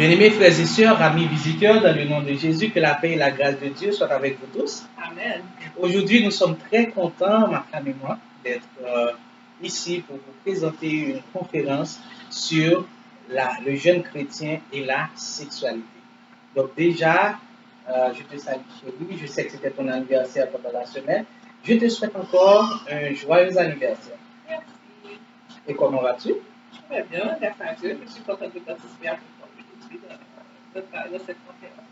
Bien-aimés frères et sœurs, amis visiteurs, dans le nom de Jésus, que la paix et la grâce de Dieu soient avec vous tous. Amen. Aujourd'hui, nous sommes très contents, ma femme et moi, d'être ici pour vous présenter une conférence sur le jeune chrétien et la sexualité. Donc déjà, je te salue chérie, je sais que c'était ton anniversaire pendant la semaine. Je te souhaite encore un joyeux anniversaire. Merci. Et comment vas-tu? Je vais bien, grâce à Dieu. Je suis contente de participer avec toi aujourd'hui dans cette conférence.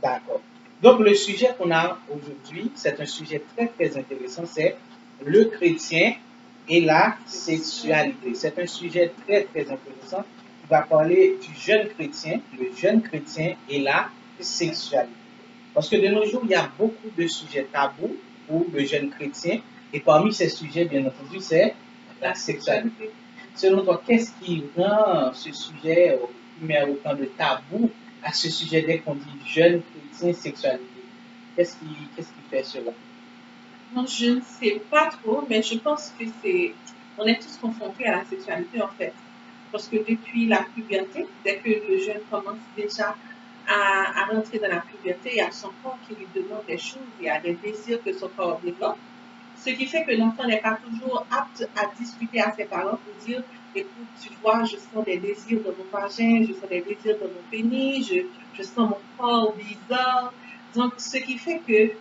D'accord. Donc le sujet qu'on a aujourd'hui, c'est un sujet très très intéressant, c'est le chrétien et la sexualité. C'est un sujet très très intéressant qui va parler du jeune chrétien, le jeune chrétien et la sexualité. Parce que de nos jours, il y a beaucoup de sujets tabous pour le jeune chrétien et parmi ces sujets, bien entendu, c'est la sexualité. Selon toi, qu'est-ce qui rend ce sujet, qui met autant de tabou à ce sujet dès qu'on dit jeune chrétien, sexualité? Qu'est-ce qui fait cela? Non, je ne sais pas trop, mais je pense que on est tous confrontés à la sexualité en fait. Parce que depuis la puberté, dès que le jeune commence déjà à rentrer dans la puberté, il y a son corps qui lui demande des choses, il y a des désirs que son corps développe. Ce qui fait que l'enfant n'est pas toujours apte à discuter à ses parents pour dire, écoute, tu vois, je sens des désirs dans mon vagin, je sens des désirs dans mon pénis, je sens mon corps bizarre. Donc, ce qui fait que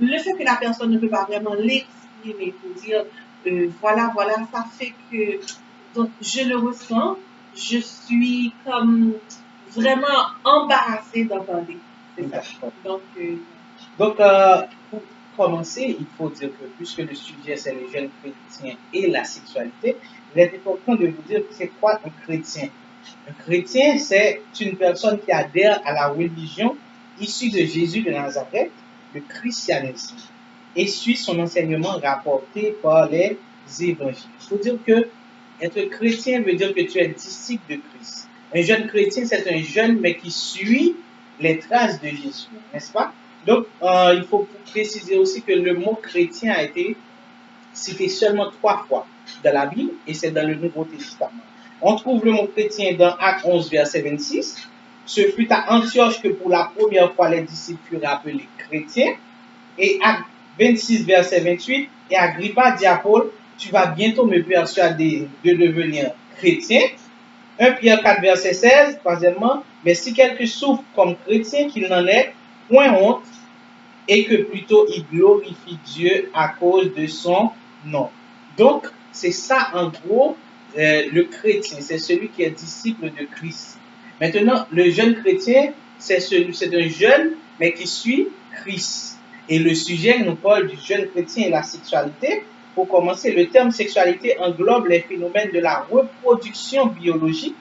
le fait que la personne ne peut pas vraiment l'exprimer pour dire, voilà, ça fait que, donc, je le ressens, je suis comme vraiment embarrassée d'en parler. C'est ça. Donc, pour commencer, il faut dire que puisque le sujet c'est le jeune chrétien et la sexualité, il est important de vous dire que c'est quoi un chrétien. Un chrétien, c'est une personne qui adhère à la religion issue de Jésus de Nazareth, le christianisme, et suit son enseignement rapporté par les évangiles. Il faut dire que être chrétien veut dire que tu es disciple de Christ. Un jeune chrétien, c'est un jeune mais qui suit les traces de Jésus, n'est-ce pas? Donc, il faut préciser aussi que le mot chrétien a été cité seulement 3 fois dans la Bible et c'est dans le Nouveau Testament. On trouve le mot chrétien dans Actes 11, verset 26. Ce fut à Antioche que pour la première fois les disciples furent appelés chrétiens. Et Actes 26, verset 28, et Agrippa dit à Paul, tu vas bientôt me persuader de devenir chrétien. 1 Pierre 4, verset 16, troisièmement, mais si quelqu'un souffre comme chrétien, qu'il n'en ait point honte, et que plutôt il glorifie Dieu à cause de son nom. Donc, c'est ça en gros, le chrétien, c'est celui qui est disciple de Christ. Maintenant, le jeune chrétien, c'est un jeune, mais qui suit Christ. Et le sujet nous parle du jeune chrétien et la sexualité. Pour commencer, le terme sexualité englobe les phénomènes de la reproduction biologique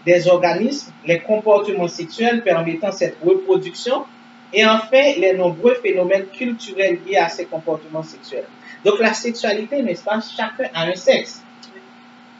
des organismes, les comportements sexuels permettant cette reproduction, et enfin, les nombreux phénomènes culturels liés à ces comportements sexuels. Donc, la sexualité, n'est-ce pas, chacun a un sexe.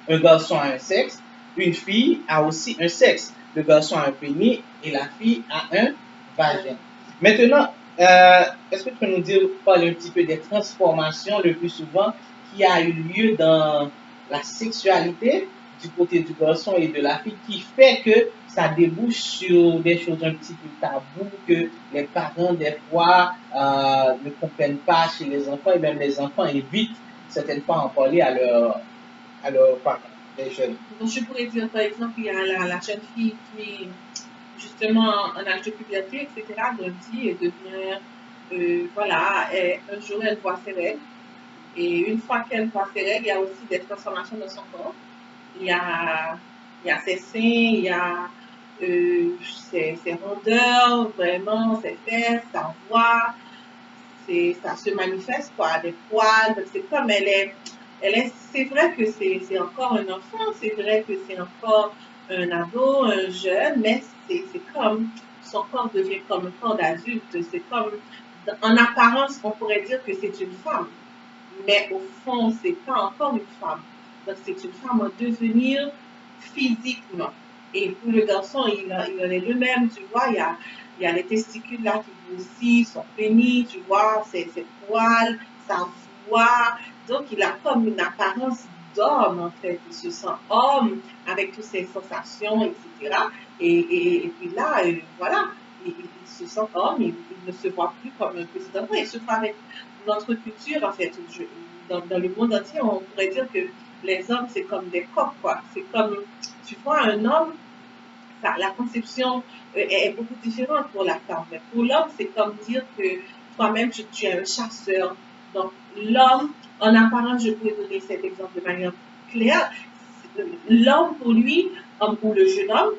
Un garçon a un sexe, une fille a aussi un sexe. Le garçon a un pénis et la fille a un vagin. Maintenant, est-ce que tu peux nous dire, parler un petit peu des transformations le plus souvent qui a eu lieu dans la sexualité du côté du garçon et de la fille qui fait que ça débouche sur des choses un petit peu taboues que les parents des fois ne comprennent pas chez les enfants et même les enfants évitent certaines fois en parler à leurs parents, les jeunes. Donc, je pourrais dire par exemple, il y a la jeune fille qui justement en âge de puberté, etc., grandit et devient, voilà, et un jour elle voit ses règles. Et une fois qu'elle voit ses règles, il y a aussi des transformations dans son corps. Il y a ses seins, il y a ses rondeurs, vraiment, ses fesses, sa voix. Ça se manifeste quoi, des poils. C'est comme c'est vrai que c'est encore un enfant, c'est vrai que c'est encore un ado, un jeune, mais c'est comme son corps devient comme un corps d'adulte. C'est comme, en apparence, on pourrait dire que c'est une femme, mais au fond, c'est pas encore une femme. Donc, c'est une femme en devenir physiquement. Et pour le garçon, il en est le même, tu vois, il y a les testicules là qui grossissent, son pénis, tu vois, ses poils, sa voix. Donc, il a comme une apparence d'homme, en fait. Il se sent homme avec toutes ses sensations, etc. Et puis là, voilà, il se sent homme, il ne se voit plus comme un petit enfant. Et surtout avec notre culture, en fait, dans le monde entier, on pourrait dire que les hommes, c'est comme des coqs, quoi. C'est comme, tu vois, un homme, la conception est beaucoup différente pour la femme. Mais pour l'homme, c'est comme dire que toi-même, tu es un chasseur. Donc, l'homme, en apparence, je pourrais donner cet exemple de manière claire. L'homme, pour lui, ou le jeune homme,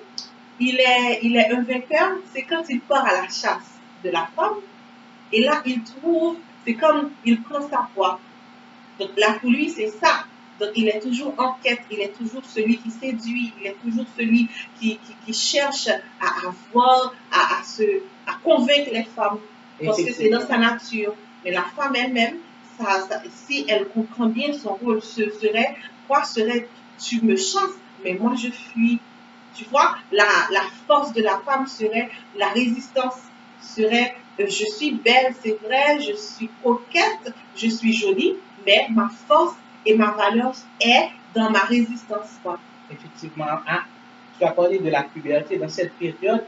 il est un vainqueur, c'est quand il part à la chasse de la femme. Et là, il trouve, c'est comme il prend sa proie. Donc là, pour lui, c'est ça. Donc il est toujours en quête, il est toujours celui qui séduit, il est toujours celui qui cherche à avoir, à convaincre les femmes. Parce que c'est dans sa nature. Mais la femme elle-même, si elle comprend bien son rôle, quoi serait, tu me chasses, mais moi je fuis. Tu vois, la force de la femme serait, la résistance serait, je suis belle, c'est vrai, je suis coquette, je suis jolie, mais ma force et ma valeur est dans ma résistance. Quoi. Effectivement, hein, tu as parlé de la puberté. Dans cette période,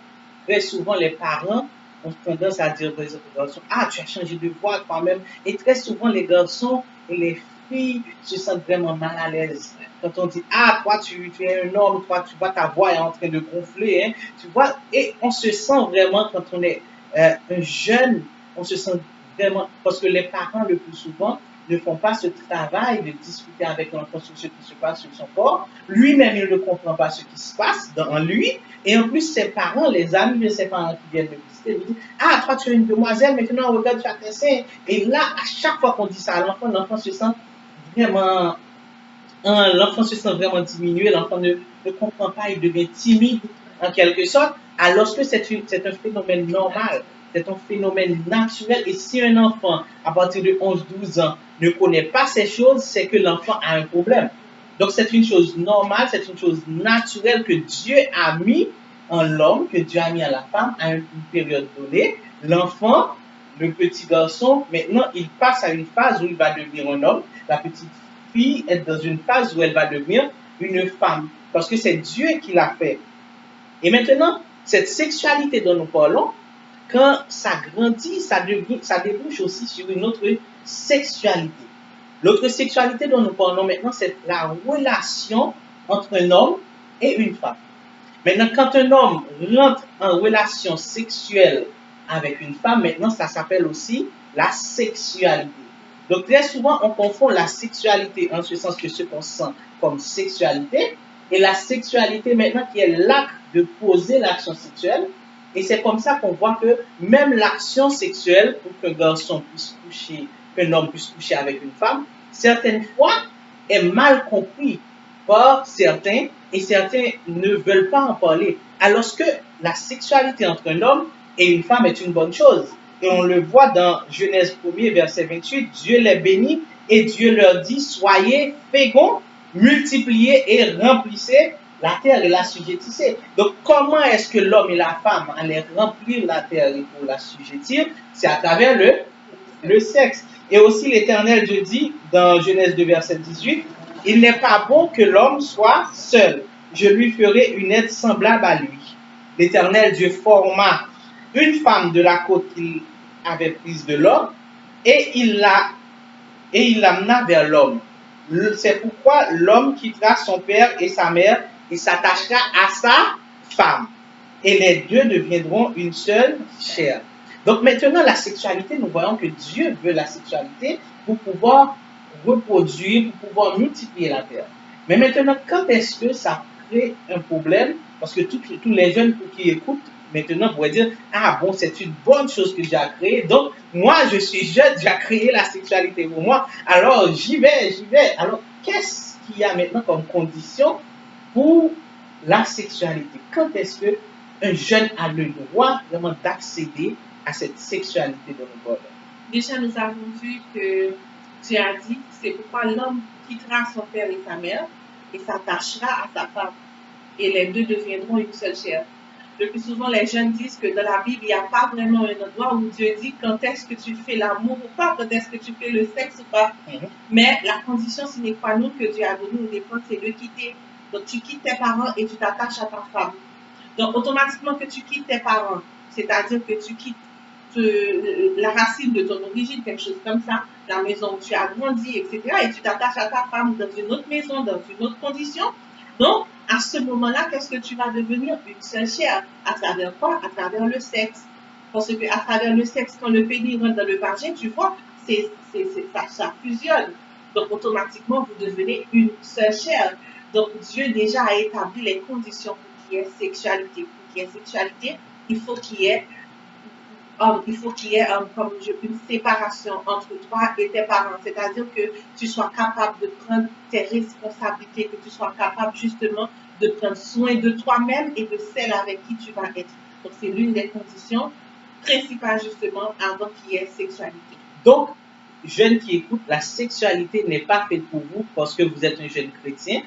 très souvent, les parents ont tendance à dire aux garçons, ah, tu as changé de voix quand-même. Et très souvent, les garçons et les filles se sentent vraiment mal à l'aise. Quand on dit, ah, toi, tu es un homme, toi, tu vois, ta voix est en train de gonfler. Hein, tu vois, et on se sent vraiment, quand on est un jeune, on se sent vraiment, parce que les parents, le plus souvent, ne font pas ce travail de discuter avec l'enfant sur ce qui se passe sur son corps. Lui-même, il ne comprend pas ce qui se passe en lui. Et en plus, ses parents, les amis de ses parents qui viennent le visiter, lui disent, ah, toi, tu es une demoiselle, maintenant, regarde, tu as tes seins. Et là, à chaque fois qu'on dit ça à l'enfant se sent vraiment, l'enfant se sent vraiment diminué, l'enfant ne comprend pas, il devient timide en quelque sorte, alors que c'est un phénomène normal, c'est un phénomène naturel. Et si un enfant, à partir de 11-12 ans, ne connaît pas ces choses, c'est que l'enfant a un problème. Donc c'est une chose normale, c'est une chose naturelle que Dieu a mis en l'homme, que Dieu a mis à la femme à une période donnée. L'enfant, le petit garçon, maintenant, il passe à une phase où il va devenir un homme. La petite fille est dans une phase où elle va devenir une femme. Parce que c'est Dieu qui l'a fait. Et maintenant, cette sexualité dont nous parlons, quand ça grandit, ça débouche aussi sur une autre sexualité. L'autre sexualité dont nous parlons maintenant, c'est la relation entre un homme et une femme. Maintenant, quand un homme rentre en relation sexuelle avec une femme, maintenant, ça s'appelle aussi la sexualité. Donc, très souvent, on confond la sexualité en ce sens que ce qu'on sent comme sexualité et la sexualité maintenant qui est l'acte de poser l'action sexuelle. Et c'est comme ça qu'on voit que même l'action sexuelle, pour qu'un garçon puisse coucher, qu'un homme puisse coucher avec une femme, certaines fois est mal compris par certains et certains ne veulent pas en parler. Alors que la sexualité entre un homme et une femme est une bonne chose. Et on le voit dans Genèse 1er, verset 28, Dieu les bénit et Dieu leur dit, soyez féconds, multipliez et remplissez la terre et l'assujettissez. Donc comment est-ce que l'homme et la femme allaient remplir la terre et pour l'assujettir? C'est à travers le sexe. Et aussi l'Éternel Dieu dit dans Genèse 2, verset 18, il n'est pas bon que l'homme soit seul. Je lui ferai une aide semblable à lui. L'Éternel Dieu forma une femme de la côte qu'il avait prise de l'homme et il l'amena vers l'homme. C'est pourquoi l'homme quittera son père et sa mère et s'attachera à sa femme. Et les deux deviendront une seule chair. Donc maintenant, la sexualité, nous voyons que Dieu veut la sexualité pour pouvoir reproduire, pour pouvoir multiplier la terre. Mais maintenant, quand est-ce que ça crée un problème? Parce que tous les jeunes qui écoutent maintenant pourraient dire, ah bon, c'est une bonne chose que Dieu a créée. Donc, moi, je suis jeune, Dieu a créé la sexualité pour moi. Alors, j'y vais. Alors, qu'est-ce qu'il y a maintenant comme condition pour la sexualité? Quand est-ce que un jeune a le droit vraiment d'accéder à cette sexualité de nous parlons? Déjà, nous avons vu que Dieu a dit, c'est pourquoi l'homme quittera son père et sa mère et s'attachera à sa femme. Et les deux deviendront une seule chair. le plus souvent, les jeunes disent que dans la Bible, il n'y a pas vraiment un endroit où Dieu dit quand est-ce que tu fais l'amour ou pas, quand est-ce que tu fais le sexe ou pas. Mais la condition sine qua non que Dieu a donnée au départ, c'est de quitter. Donc, tu quittes tes parents et tu t'attaches à ta femme. Donc, automatiquement que tu quittes tes parents, c'est-à-dire que tu quittes la racine de ton origine, quelque chose comme ça, la maison où tu as grandi, etc., et tu t'attaches à ta femme dans une autre maison, dans une autre condition. Donc, à ce moment-là, qu'est-ce que tu vas devenir? Une seule chair. À travers quoi? À travers le sexe. Parce que à travers le sexe, quand le pénis rentre dans le vagin, tu vois, ça fusionne. Donc, automatiquement, vous devenez une seule chair. Donc, Dieu déjà a établi les conditions pour qu'il y ait sexualité. Pour qu'il y ait sexualité, il faut qu'il y ait une séparation entre toi et tes parents. C'est-à-dire que tu sois capable de prendre tes responsabilités, que tu sois capable justement de prendre soin de toi-même et de celle avec qui tu vas être. Donc, c'est l'une des conditions principales justement avant qu'il y ait sexualité. Donc, jeunes qui écoutent, la sexualité n'est pas faite pour vous parce que vous êtes un jeune chrétien.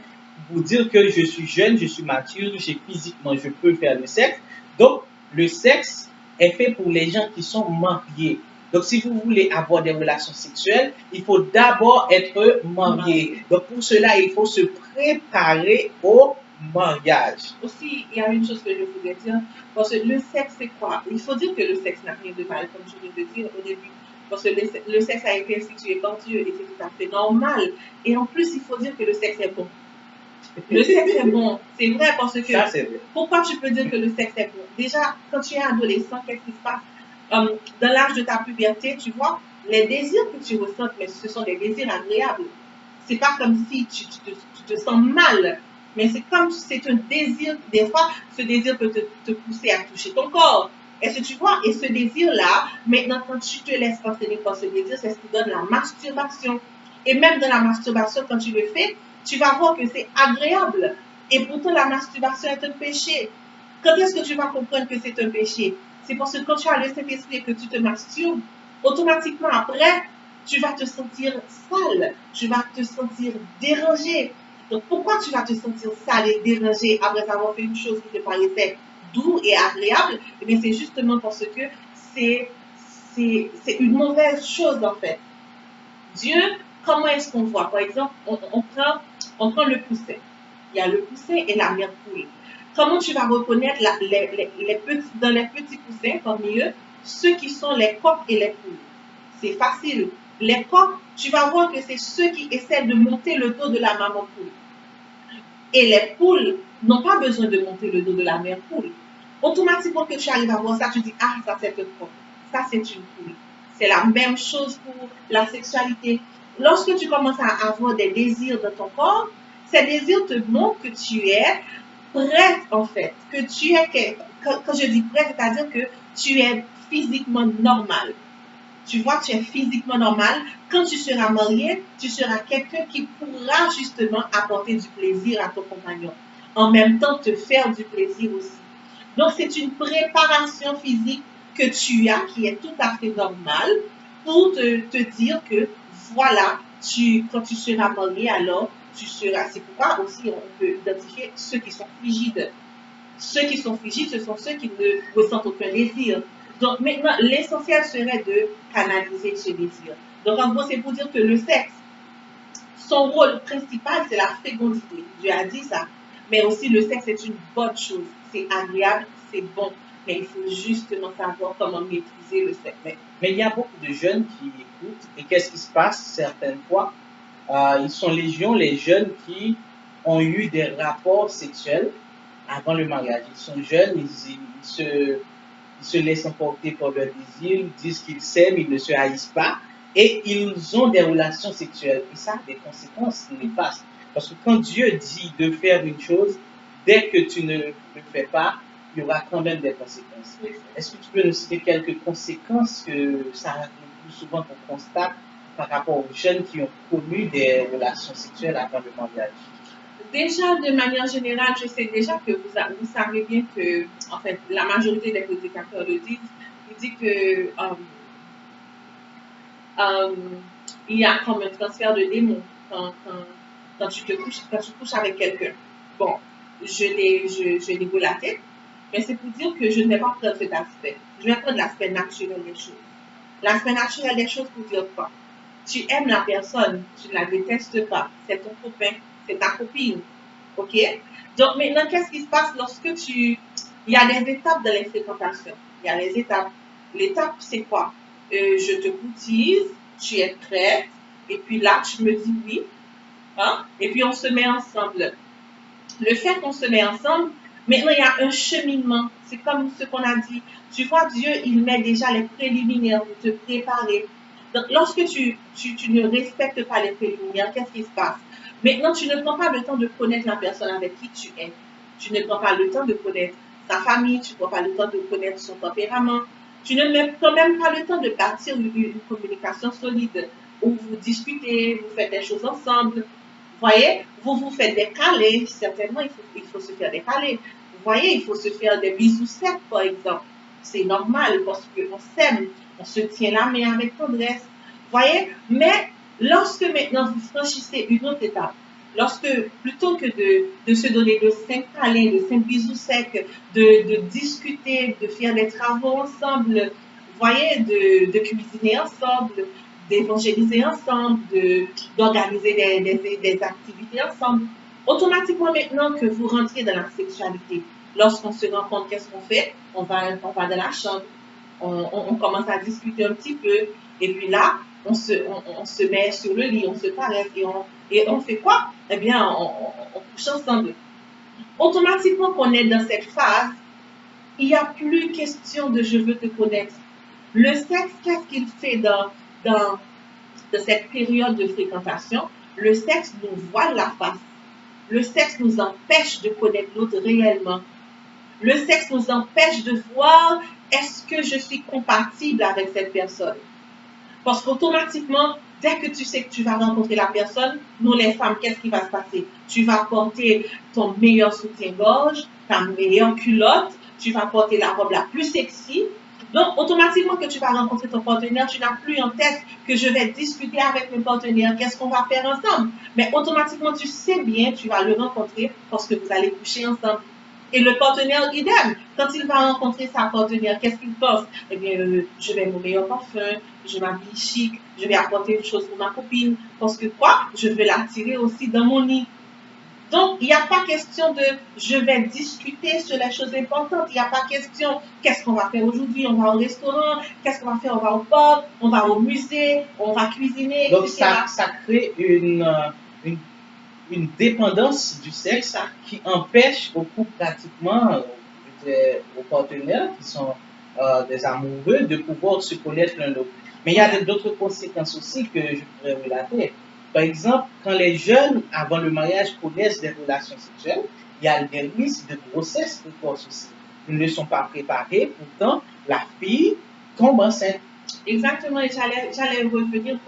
Vous dire que je suis jeune, je suis mature, physiquement, je peux faire le sexe. Donc, le sexe est fait pour les gens qui sont mariés. Donc, si vous voulez avoir des relations sexuelles, il faut d'abord être marié. Donc, pour cela, il faut se préparer au mariage. Aussi, il y a une chose que je voudrais dire, parce que le sexe, c'est quoi? Il faut dire que le sexe n'a rien de mal, comme je viens de dire au début. Parce que le sexe a été institué par Dieu et c'est tout à fait normal. Et en plus, il faut dire que le sexe est bon. Le sexe est bon. C'est vrai parce que... Ça, c'est vrai. Pourquoi tu peux dire que le sexe est bon? Déjà, quand tu es adolescent, qu'est-ce qui se passe? Dans l'âge de ta puberté, tu vois, les désirs que tu ressens, mais ce sont des désirs agréables. C'est pas comme si tu te sens mal. Mais c'est comme c'est un désir, des fois, ce désir peut te pousser à toucher ton corps. Est-ce que tu vois? Et ce désir-là, maintenant, quand tu te laisses entraîner par ce désir, c'est ce qui donne la masturbation. Et même dans la masturbation, quand tu le fais, tu vas voir que c'est agréable. Et pourtant, la masturbation est un péché. Quand est-ce que tu vas comprendre que c'est un péché? C'est parce que quand tu as le Saint-Esprit et que tu te masturbes, automatiquement après, tu vas te sentir sale, tu vas te sentir dérangé. Donc pourquoi tu vas te sentir sale et dérangé après avoir fait une chose qui te paraissait doux et agréable? Eh bien, c'est justement parce que c'est une mauvaise chose en fait. Dieu, comment est-ce qu'on voit? Par exemple, on prend le poussin. Il y a le poussin et la mère poule. Comment tu vas reconnaître dans les petits poussins, parmi eux, ceux qui sont les coqs et les poules? C'est facile. Les coqs, tu vas voir que c'est ceux qui essaient de monter le dos de la maman poule. Et les poules n'ont pas besoin de monter le dos de la mère poule. Automatiquement que tu arrives à voir ça, tu dis, ah, ça c'est un coq, ça c'est une poule. C'est la même chose pour la sexualité. Lorsque tu commences à avoir des désirs dans ton corps, ces désirs te montrent que tu es prête en fait. Que tu es, quand je dis prête, c'est-à-dire que tu es physiquement normal. Tu vois, tu es physiquement normal. Quand tu seras marié, tu seras quelqu'un qui pourra justement apporter du plaisir à ton compagnon. En même temps, te faire du plaisir aussi. Donc, c'est une préparation physique que tu as qui est tout à fait normale pour te dire que voilà, quand tu seras marié, alors tu seras. C'est pourquoi aussi on peut identifier ceux qui sont frigides. Ceux qui sont frigides, ce sont ceux qui ne ressentent aucun désir. Donc maintenant, l'essentiel serait de canaliser ce désir. Donc en gros, c'est pour dire que le sexe, son rôle principal, c'est la fécondité. Dieu a dit ça. Mais aussi, le sexe est une bonne chose. C'est agréable, c'est bon. Mais il faut justement savoir comment maîtriser le sexe. Mais il y a beaucoup de jeunes qui écoutent. Et qu'est-ce qui se passe certaines fois? Ils sont légion, les jeunes qui ont eu des rapports sexuels avant le mariage. Ils sont jeunes, ils se laissent emporter par leur désir, ils disent qu'ils s'aiment, ils ne se haïssent pas, et ils ont des relations sexuelles. Et ça a des conséquences néfastes. Parce que quand Dieu dit de faire une chose, dès que tu ne le fais pas, il y aura quand même des conséquences. Est-ce que tu peux nous citer quelques conséquences que ça arrive le plus souvent qu'on constate par rapport aux jeunes qui ont connu des relations sexuelles avant le mariage? Déjà, de manière générale, je sais déjà que vous savez bien que, en fait, la majorité des prédicateurs le disent. Ils disent que il y a comme un transfert de démons quand tu couches avec quelqu'un. Bon, je l'ai relaté. Mais c'est pour dire que je ne vais pas prendre cet aspect. Je vais prendre l'aspect naturel des choses. L'aspect naturel des choses pour dire quoi? Tu aimes la personne, tu ne la détestes pas. C'est ton copain, c'est ta copine. OK? Donc maintenant, qu'est-ce qui se passe lorsque tu... Il y a des étapes dans les fréquentations. Il y a les étapes. L'étape, c'est quoi? Je te courtise, tu es prête, et puis là, tu me dis oui. Hein? Et puis on se met ensemble. Le fait qu'on se met ensemble, maintenant il y a un cheminement. C'est comme ce qu'on a dit. Tu vois, Dieu, il met déjà les préliminaires pour te préparer. Donc, lorsque tu ne respectes pas les préliminaires, qu'est-ce qui se passe? Maintenant, tu ne prends pas le temps de connaître la personne avec qui tu es. Tu ne prends pas le temps de connaître sa famille, tu ne prends pas le temps de connaître son tempérament. Tu ne prends même pas le temps de bâtir une communication solide où vous discutez, vous faites des choses ensemble. Vous voyez, vous vous faites des câlins, certainement il faut se faire des câlins. Vous voyez, il faut se faire des bisous secs, par exemple. C'est normal parce qu'on s'aime, on se tient la main avec tendresse. Vous voyez, mais lorsque maintenant vous franchissez une autre étape, lorsque plutôt que de se donner de 5 câlins, de 5 bisous secs, de discuter, de faire des travaux ensemble, vous voyez, de cuisiner ensemble, d'évangéliser ensemble, d'organiser des activités ensemble. Automatiquement, maintenant que vous rentrez dans la sexualité, lorsqu'on se rencontre, qu'est-ce qu'on fait? On va dans la chambre, on commence à discuter un petit peu, et puis là, on se met sur le lit, on se caresse, et on fait quoi? Eh bien, on couche ensemble. Automatiquement qu'on est dans cette phase, il n'y a plus question de je veux te connaître. Le sexe, qu'est-ce qu'il fait dans cette période de fréquentation? Le sexe nous voile la face. Le sexe nous empêche de connaître l'autre réellement. Le sexe nous empêche de voir est-ce que je suis compatible avec cette personne. Parce qu'automatiquement, dès que tu sais que tu vas rencontrer la personne, nous les femmes, qu'est-ce qui va se passer? Tu vas porter ton meilleur soutien-gorge, ta meilleure culotte, tu vas porter la robe la plus sexy. Donc, automatiquement que tu vas rencontrer ton partenaire, tu n'as plus en tête que je vais discuter avec mon partenaire, qu'est-ce qu'on va faire ensemble. Mais automatiquement, tu sais bien, tu vas le rencontrer parce que vous allez coucher ensemble. Et le partenaire, idem. Quand il va rencontrer sa partenaire, qu'est-ce qu'il pense? Eh bien, je vais mon meilleur parfum, je m'habille chic, je vais apporter une chose pour ma copine. Parce que quoi? Je vais l'attirer aussi dans mon lit. Donc, il n'y a pas question de je vais discuter sur les choses importantes. Il n'y a pas question qu'est-ce qu'on va faire aujourd'hui? On va au restaurant, qu'est-ce qu'on va faire? On va au parc, on va au musée, on va cuisiner, Donc, etc. ça crée une dépendance du sexe qui empêche au couple pratiquement, aux partenaires qui sont des amoureux de pouvoir se connaître l'un l'autre. Mais il y a d'autres conséquences aussi que je pourrais relater. Par exemple, quand les jeunes, avant le mariage, connaissent des relations sexuelles, il y a des risques de grossesse précoce aussi. Ils ne sont pas préparés, pourtant, la fille tombe enceinte. Exactement, et j'allais venir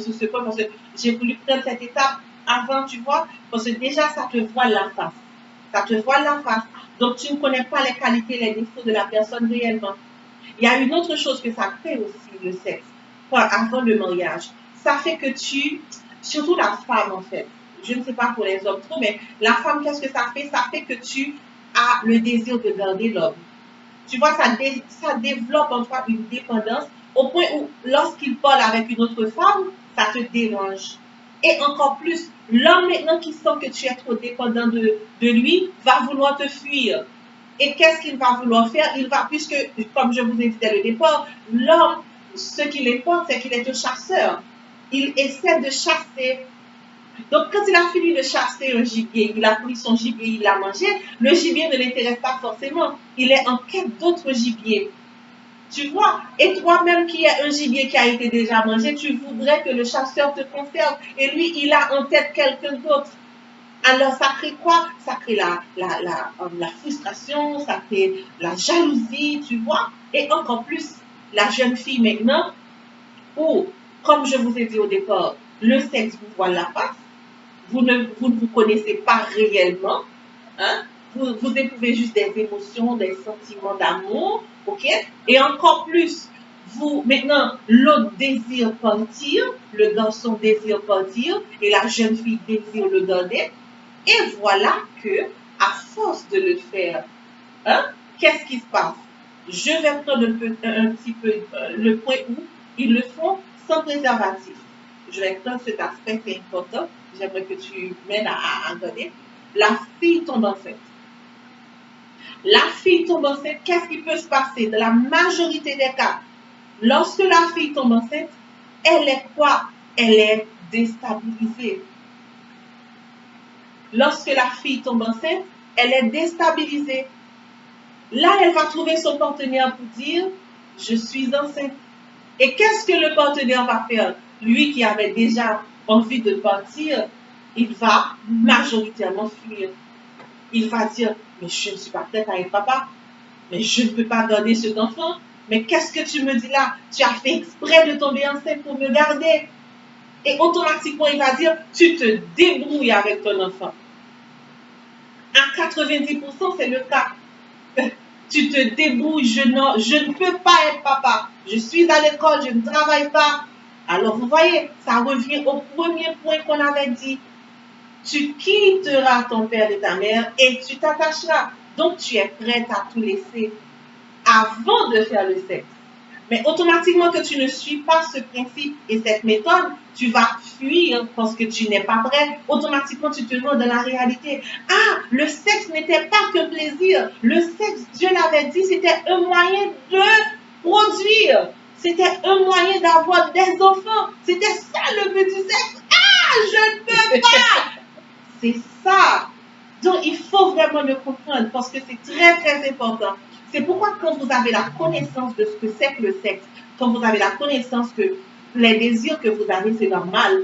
sur ce point parce que j'ai voulu prendre cette étape avant, tu vois, parce que déjà, ça te voile la face. Ça te voile la face. Donc, tu ne connais pas les qualités, les défauts de la personne réellement. Il y a une autre chose que ça fait aussi, le sexe, avant le mariage. Ça fait que surtout la femme en fait, je ne sais pas pour les hommes trop, mais la femme, qu'est-ce que ça fait? Ça fait que tu as le désir de garder l'homme. Tu vois, ça développe en toi une dépendance au point où lorsqu'il parle avec une autre femme, ça te dérange. Et encore plus, l'homme maintenant qui sent que tu es trop dépendant de lui, va vouloir te fuir. Et qu'est-ce qu'il va vouloir faire? Puisque, comme je vous ai dit dès le départ, l'homme, ce qui l'importe, c'est qu'il est un chasseur. Il essaie de chasser. Donc, quand il a fini de chasser un gibier, il a pris son gibier, il l'a mangé, le gibier ne l'intéresse pas forcément. Il est en quête d'autres gibiers. Tu vois? Et toi-même qui es un gibier qui a été déjà mangé, tu voudrais que le chasseur te conserve. Et lui, il a en tête quelqu'un d'autre. Alors, ça crée quoi? Ça crée la frustration, ça crée la jalousie, tu vois? Et encore plus, la jeune fille maintenant, où, comme je vous ai dit au départ, le sexe vous voit la face, vous ne vous connaissez pas réellement, hein? Vous éprouvez juste des émotions, des sentiments d'amour, ok? Et encore plus, maintenant, l'autre désire partir, le garçon désire partir, et la jeune fille désire le garder. Et voilà que, à force de le faire, hein, qu'est-ce qui se passe? Je vais prendre un petit peu le point où ils le font sans préservatif. Je vais prendre cet aspect, c'est important. J'aimerais que tu m'aides à donner. La fille tombe enceinte. La fille tombe enceinte, qu'est-ce qui peut se passer? Dans la majorité des cas, lorsque la fille tombe enceinte, elle est quoi? Elle est déstabilisée. Lorsque la fille tombe enceinte, elle est déstabilisée. Là, elle va trouver son partenaire pour dire, je suis enceinte. Et qu'est-ce que le partenaire va faire? Lui qui avait déjà envie de partir, il va majoritairement fuir. Il va dire, mais je ne suis pas prête à être papa. Mais je ne peux pas garder cet enfant. Mais qu'est-ce que tu me dis là? Tu as fait exprès de tomber enceinte pour me garder. Et automatiquement, il va dire, tu te débrouilles avec ton enfant. À 90%, c'est le cas. Tu te débrouilles, je ne peux pas être papa. Je suis à l'école, je ne travaille pas. Alors, vous voyez, ça revient au premier point qu'on avait dit. Tu quitteras ton père et ta mère et tu t'attacheras. Donc, tu es prête à tout laisser avant de faire le sexe. Mais automatiquement que tu ne suis pas ce principe et cette méthode, tu vas fuir parce que tu n'es pas prêt. Automatiquement, tu te rends dans la réalité. Ah, le sexe n'était pas que plaisir. Le sexe, Dieu l'avait dit, c'était un moyen de produire. C'était un moyen d'avoir des enfants. C'était ça le but du sexe. Ah, je ne peux pas. C'est ça. Donc, il faut vraiment le comprendre parce que c'est très, très important. C'est pourquoi quand vous avez la connaissance de ce que c'est que le sexe, quand vous avez la connaissance que les désirs que vous avez, c'est normal,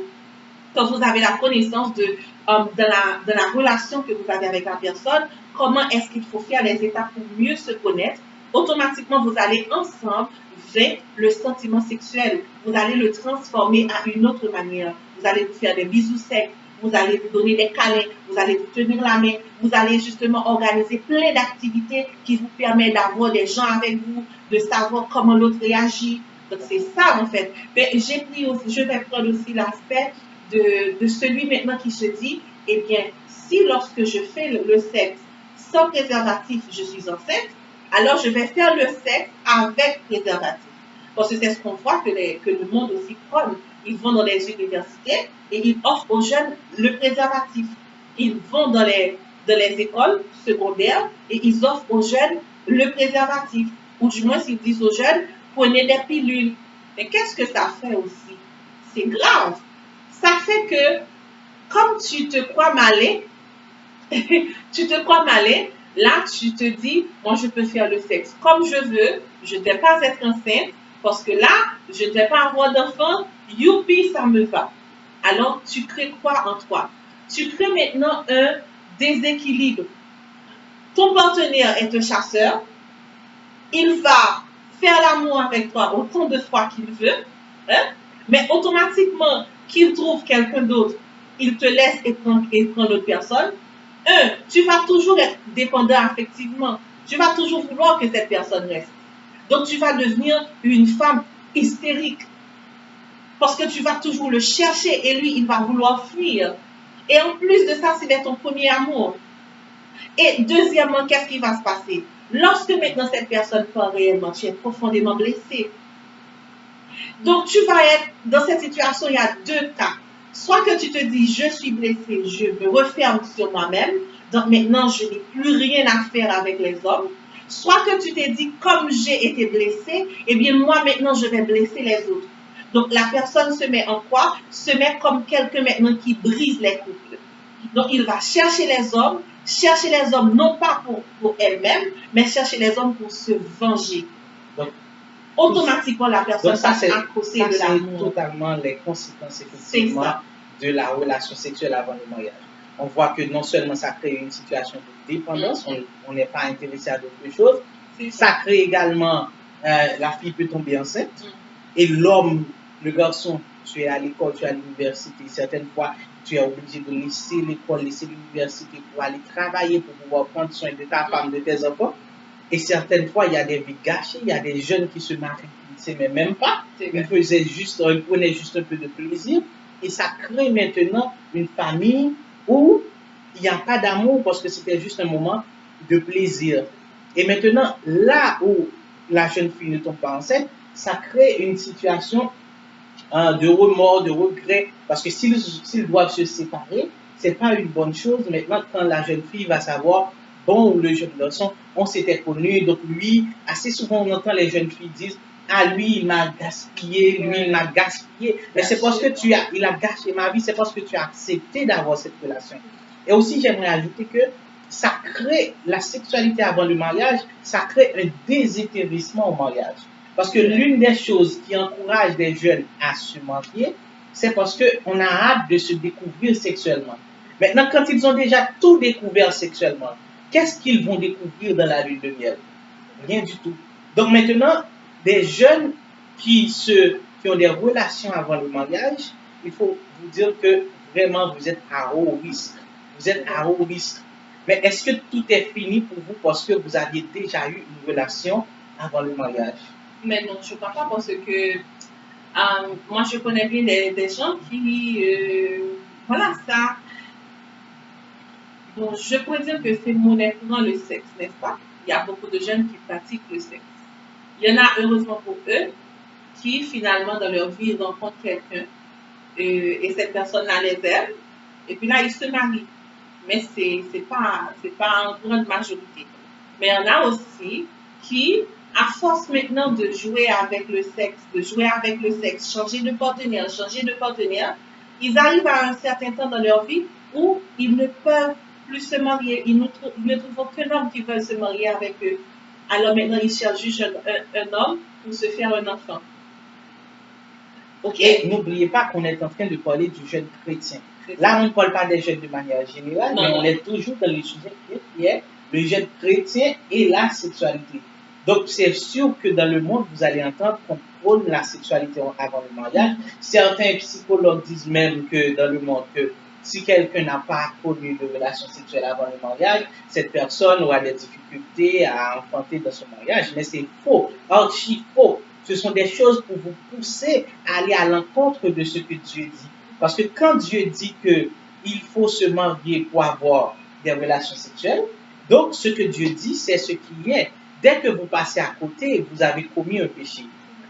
quand vous avez la connaissance de la relation que vous avez avec la personne, comment est-ce qu'il faut faire les étapes pour mieux se connaître, automatiquement, vous allez ensemble vers le sentiment sexuel. Vous allez le transformer à une autre manière. Vous allez vous faire des bisous secs. Vous allez vous donner des câlins, vous allez vous tenir la main, vous allez justement organiser plein d'activités qui vous permettent d'avoir des gens avec vous, de savoir comment l'autre réagit. Donc c'est ça en fait. Mais je vais prendre aussi l'aspect de celui maintenant qui se dit, eh bien, si lorsque je fais le sexe sans préservatif, je suis enceinte, alors je vais faire le sexe avec préservatif. Parce que c'est ce qu'on voit que le monde aussi prône. Ils vont dans les universités et ils offrent aux jeunes le préservatif. Ils vont dans les écoles secondaires et ils offrent aux jeunes le préservatif. Ou du moins, ils disent aux jeunes, prenez des pilules. Mais qu'est-ce que ça fait aussi? C'est grave. Ça fait que, comme tu te crois malin, là, tu te dis, moi, je peux faire le sexe comme je veux, je ne vais pas être enceinte, parce que là, je ne vais pas avoir d'enfant, youpi, ça me va. Alors, tu crées quoi en toi? Tu crées maintenant un déséquilibre. Ton partenaire est un chasseur, il va faire l'amour avec toi autant de fois qu'il veut, hein? Mais automatiquement qu'il trouve quelqu'un d'autre, il te laisse et prend l'autre personne. Tu vas toujours être dépendant affectivement. Tu vas toujours vouloir que cette personne reste. Donc, tu vas devenir une femme hystérique. Parce que tu vas toujours le chercher et lui, il va vouloir fuir. Et en plus de ça, c'est ton premier amour. Et deuxièmement, qu'est-ce qui va se passer? Lorsque maintenant cette personne part réellement, tu es profondément blessé. Donc, tu vas être dans cette situation, il y a deux cas. Soit que tu te dis, je suis blessé, je me referme sur moi-même, donc maintenant, je n'ai plus rien à faire avec les hommes. Soit que tu t'es dit, comme j'ai été blessé, eh bien, moi, maintenant, je vais blesser les autres. Donc, la personne se met en quoi? Se met comme quelqu'un maintenant qui brise les couples. Donc, il va chercher les hommes non pas pour elle-même, mais chercher les hommes pour se venger. Donc, automatiquement, la personne passe à côté de l'amour. C'est totalement les conséquences, effectivement, de la relation sexuelle avant le mariage. On voit que non seulement ça crée une situation de dépendance, on n'est pas intéressé à d'autres choses, ça crée également, la fille peut tomber enceinte, et l'homme, le garçon, tu es à l'école, tu es à l'université, certaines fois, tu es obligé de laisser l'école, laisser l'université pour aller travailler, pour pouvoir prendre soin de ta femme, de tes enfants. Et certaines fois, il y a des vies gâchées, il y a des jeunes qui se marient, qui ne s'aimaient même pas. Ils prenaient juste un peu de plaisir. Et ça crée maintenant une famille où il n'y a pas d'amour parce que c'était juste un moment de plaisir. Et maintenant, là où la jeune fille ne tombe pas enceinte, ça crée une situation de remords, de regret, parce que s'ils doivent se séparer, c'est pas une bonne chose. Maintenant, quand la jeune fille va savoir, bon, ou le jeune garçon, on s'était connus, donc lui, assez souvent on entend les jeunes filles dire, ah lui il m'a gaspillé, lui il m'a gaspillé, mais c'est parce que il a gâché ma vie, c'est parce que tu as accepté d'avoir cette relation. Et aussi j'aimerais ajouter que ça crée la sexualité avant le mariage, ça crée un désintéressement au mariage. Parce que l'une des choses qui encourage des jeunes à se marier, c'est parce qu'on a hâte de se découvrir sexuellement. Maintenant, quand ils ont déjà tout découvert sexuellement, qu'est-ce qu'ils vont découvrir dans la lune de miel? Rien du tout. Donc maintenant, des jeunes qui ont des relations avant le mariage, il faut vous dire que vraiment vous êtes à haut risque. Vous êtes à haut risque. Mais est-ce que tout est fini pour vous parce que vous aviez déjà eu une relation avant le mariage? Mais non, je ne crois pas parce que moi, je connais bien des gens qui, voilà, ça. Bon, je pourrais dire que c'est monétairement le sexe, n'est-ce pas? Il y a beaucoup de jeunes qui pratiquent le sexe. Il y en a, heureusement pour eux, qui finalement, dans leur vie, rencontrent quelqu'un et cette personne-là les aime. Et puis là, ils se marient. Mais c'est pas en grande majorité. Mais il y en a aussi qui, à force maintenant de jouer avec le sexe, changer de partenaire, ils arrivent à un certain temps dans leur vie où ils ne peuvent plus se marier. Ils ne trouvent aucun homme qui veut se marier avec eux. Alors maintenant, ils cherchent juste un homme pour se faire un enfant. Ok. Et n'oubliez pas qu'on est en train de parler du jeune chrétien. Là, on ne parle pas des jeunes de manière générale, mais on est toujours dans le sujet qui est le jeune chrétien et la sexualité. Donc, c'est sûr que dans le monde, vous allez entendre qu'on prône la sexualité avant le mariage. Certains psychologues disent même que dans le monde, que si quelqu'un n'a pas connu de relation sexuelle avant le mariage, cette personne aura des difficultés à enfanter dans son mariage. Mais c'est faux, archi faux. Ce sont des choses pour vous pousser à aller à l'encontre de ce que Dieu dit. Parce que quand Dieu dit qu'il faut se marier pour avoir des relations sexuelles, donc ce que Dieu dit, c'est ce qui est. Dès que vous passez à côté, vous avez commis un péché.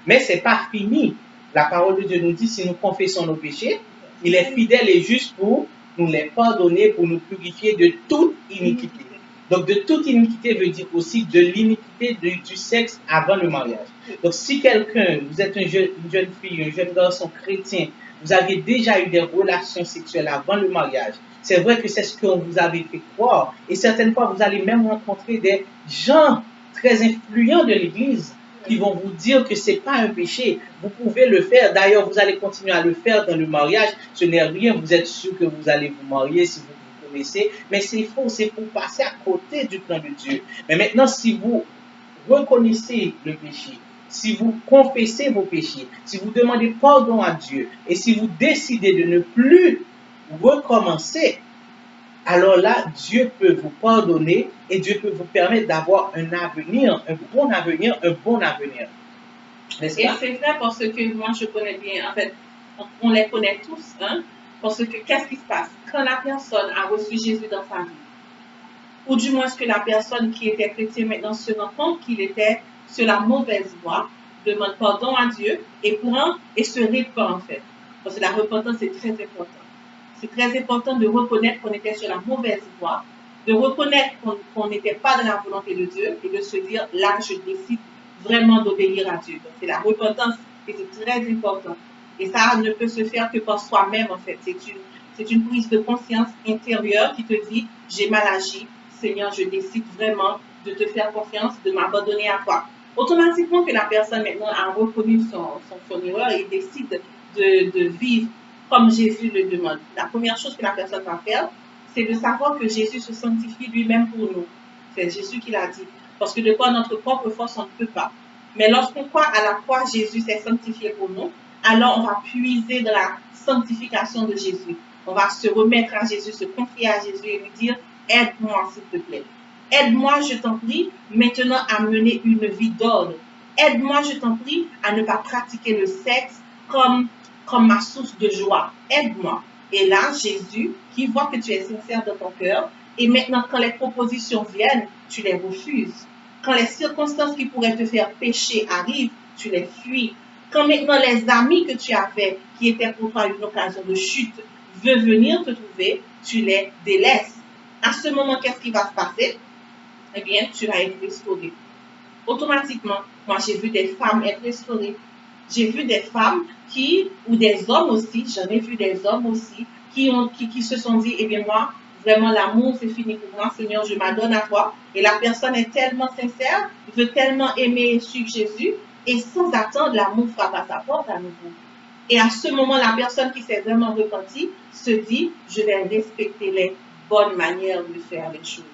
Mais ce n'est pas fini. La parole de Dieu nous dit, si nous confessons nos péchés, il est fidèle et juste pour nous les pardonner, pour nous purifier de toute iniquité. Donc, de toute iniquité veut dire aussi de l'iniquité du sexe avant le mariage. Donc, si quelqu'un, vous êtes une jeune fille, un jeune garçon chrétien, vous avez déjà eu des relations sexuelles avant le mariage, c'est vrai que c'est ce qu'on vous avait fait croire. Et certaines fois, vous allez même rencontrer des gens très influents de l'Église qui vont vous dire que ce n'est pas un péché. Vous pouvez le faire. D'ailleurs, vous allez continuer à le faire dans le mariage. Ce n'est rien. Vous êtes sûr que vous allez vous marier si vous vous connaissez. Mais c'est faux. C'est pour passer à côté du plan de Dieu. Mais maintenant, si vous reconnaissez le péché, si vous confessez vos péchés, si vous demandez pardon à Dieu et si vous décidez de ne plus recommencer, alors là, Dieu peut vous pardonner et Dieu peut vous permettre d'avoir un avenir, un bon avenir. Et c'est vrai parce que moi, je connais bien, en fait, on les connaît tous, hein, parce que qu'est-ce qui se passe? Quand la personne a reçu Jésus dans sa vie, ou du moins que la personne qui était chrétienne maintenant se rend compte qu'il était sur la mauvaise voie, demande pardon à Dieu et prend et se répand en fait. Parce que la repentance est très importante. C'est très important de reconnaître qu'on était sur la mauvaise voie, de reconnaître qu'on n'était pas dans la volonté de Dieu et de se dire là je décide vraiment d'obéir à Dieu. Donc c'est la repentance et c'est très important. Et ça ne peut se faire que par soi-même en fait. C'est une prise de conscience intérieure qui te dit j'ai mal agi, Seigneur, je décide vraiment de te faire confiance, de m'abandonner à toi. Automatiquement que la personne maintenant a reconnu son erreur et décide de vivre comme Jésus le demande. La première chose que la personne va faire, c'est de savoir que Jésus se sanctifie lui-même pour nous. C'est Jésus qui l'a dit. Parce que de par notre propre force, on ne peut pas. Mais lorsqu'on croit à la croix, Jésus s'est sanctifié pour nous, alors on va puiser dans la sanctification de Jésus. On va se remettre à Jésus, se confier à Jésus et lui dire « Aide-moi, s'il te plaît. Aide-moi, je t'en prie, maintenant à mener une vie d'ordre. Aide-moi, je t'en prie, à ne pas pratiquer le sexe comme ma source de joie. Aide-moi. » Et là, Jésus, qui voit que tu es sincère dans ton cœur, et maintenant, quand les propositions viennent, tu les refuses. Quand les circonstances qui pourraient te faire pécher arrivent, tu les fuis. Quand maintenant les amis que tu avais, qui étaient pour toi une occasion de chute, veulent venir te trouver, tu les délaisses. À ce moment, qu'est-ce qui va se passer? Eh bien, tu vas être restauré. Automatiquement, moi j'ai vu des femmes être restaurées. J'ai vu des femmes ou des hommes aussi, j'en ai vu des hommes aussi, qui se sont dit, eh bien moi, vraiment l'amour c'est fini pour moi, Seigneur, je m'adonne à toi. Et la personne est tellement sincère, veut tellement aimer et suivre Jésus, et sans attendre, l'amour frappe à sa porte à nouveau. Et à ce moment, la personne qui s'est vraiment repentie se dit, je vais respecter les bonnes manières de faire les choses.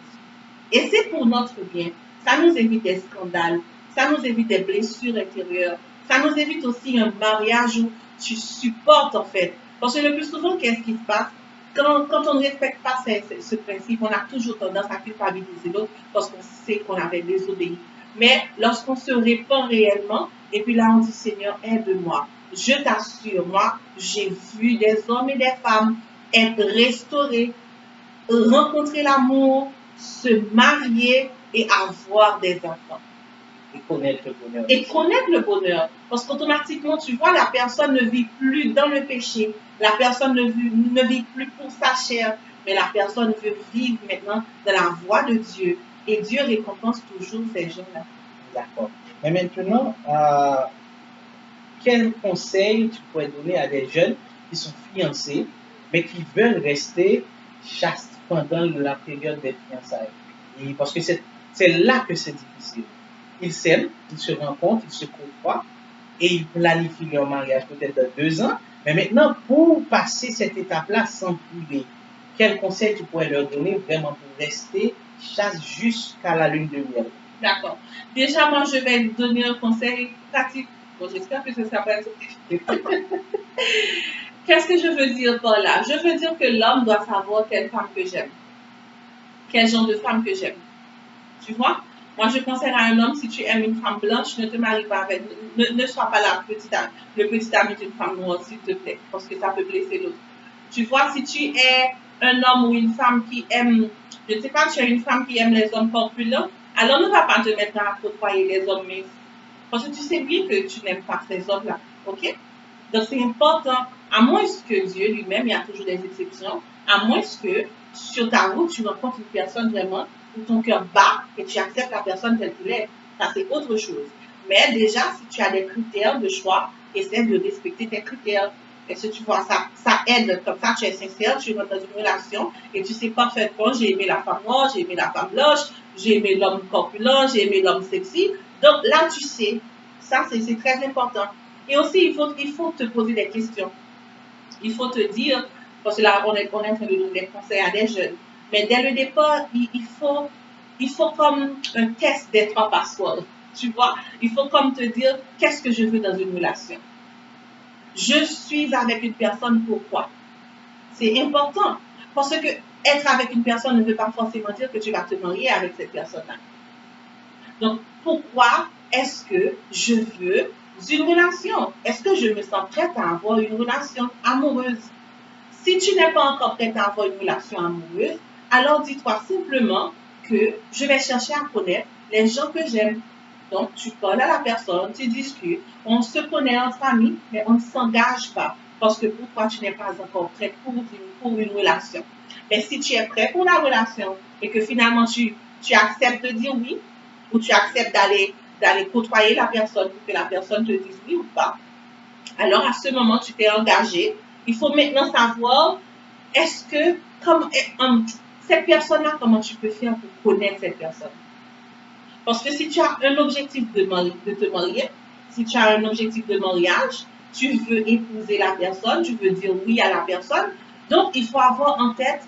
Et c'est pour notre bien. Ça nous évite des scandales, ça nous évite des blessures intérieures, ça nous évite aussi un mariage où tu supportes en fait. Parce que le plus souvent, qu'est-ce qui se passe? Quand on ne respecte pas ce principe, on a toujours tendance à culpabiliser l'autre parce qu'on sait qu'on avait désobéi. Mais lorsqu'on se répand réellement, et puis là on dit Seigneur, aide-moi. Je t'assure, moi, j'ai vu des hommes et des femmes être restaurés, rencontrer l'amour, se marier et avoir des enfants. Et connaître le bonheur. Et connaître le bonheur. Parce qu'automatiquement, tu vois, la personne ne vit plus dans le péché. La personne ne vit plus pour sa chair. Mais la personne veut vivre maintenant dans la voie de Dieu. Et Dieu récompense toujours ces gens-là. D'accord. Mais maintenant, quel conseil tu pourrais donner à des jeunes qui sont fiancés, mais qui veulent rester chastes pendant la période des fiançailles? Et parce que c'est là que c'est difficile. Ils s'aiment, ils se rencontrent, ils se côtoient et ils planifient leur mariage peut-être dans 2 ans. Mais maintenant, pour passer cette étape-là sans brûler, quel conseil tu pourrais leur donner vraiment pour rester chaste jusqu'à la lune de miel? D'accord. Déjà, moi, je vais donner un conseil pratique. Bon, j'espère que ça va être. Qu'est-ce que je veux dire par là? Je veux dire que l'homme doit savoir quelle femme que j'aime. Quel genre de femme que j'aime. Tu vois? Moi, je conseille à un homme, si tu aimes une femme blanche, ne te marie pas avec, ne sois pas le petit ami d'une femme noire, s'il te plaît, parce que ça peut blesser l'autre. Tu vois, si tu es un homme ou une femme qui aime, je ne sais pas, tu es une femme qui aime les hommes corpulents, alors ne va pas te mettre à côtoyer les hommes minces. Parce que tu sais bien que tu n'aimes pas ces hommes-là. OK? Donc, c'est important, à moins que Dieu lui-même, il y a toujours des exceptions, à moins que sur ta route, tu rencontres une personne vraiment où ton cœur bat et tu acceptes la personne telle qu'elle est. Ça, c'est autre chose. Mais déjà, si tu as des critères de choix, essaie de respecter tes critères. Est-ce que tu vois, ça aide. Comme ça, tu es sincère, tu rentres dans une relation et tu sais parfaitement, j'ai aimé la femme noire, j'ai aimé la femme blanche, j'ai aimé l'homme corpulent, j'ai aimé l'homme sexy. Donc là, tu sais, ça, c'est très important. Et aussi, il faut te poser des questions. Il faut te dire, parce que là, on est en train de donner des conseils à des jeunes. Mais dès le départ, il faut comme un test des 3 passeports. Tu vois, il faut comme te dire, qu'est-ce que je veux dans une relation? Je suis avec une personne, pourquoi? C'est important. Parce que être avec une personne ne veut pas forcément dire que tu vas te marier avec cette personne-là. Donc, pourquoi est-ce que je veux une relation? Est-ce que je me sens prête à avoir une relation amoureuse? Si tu n'es pas encore prête à avoir une relation amoureuse, alors dis-toi simplement que je vais chercher à connaître les gens que j'aime. Donc, tu parles à la personne, tu discutes, on se connaît entre amis, mais on ne s'engage pas parce que pour toi, tu n'es pas encore prête pour une relation. Mais si tu es prêt pour la relation et que finalement tu acceptes de dire oui, ou tu acceptes d'aller côtoyer la personne pour que la personne te dise oui ou pas, alors à ce moment, tu t'es engagé. Il faut maintenant savoir, est-ce que, cette personne-là, comment tu peux faire pour connaître cette personne? Parce que si tu as un objectif de te marier, si tu as un objectif de mariage, tu veux épouser la personne, tu veux dire oui à la personne, donc il faut avoir en tête,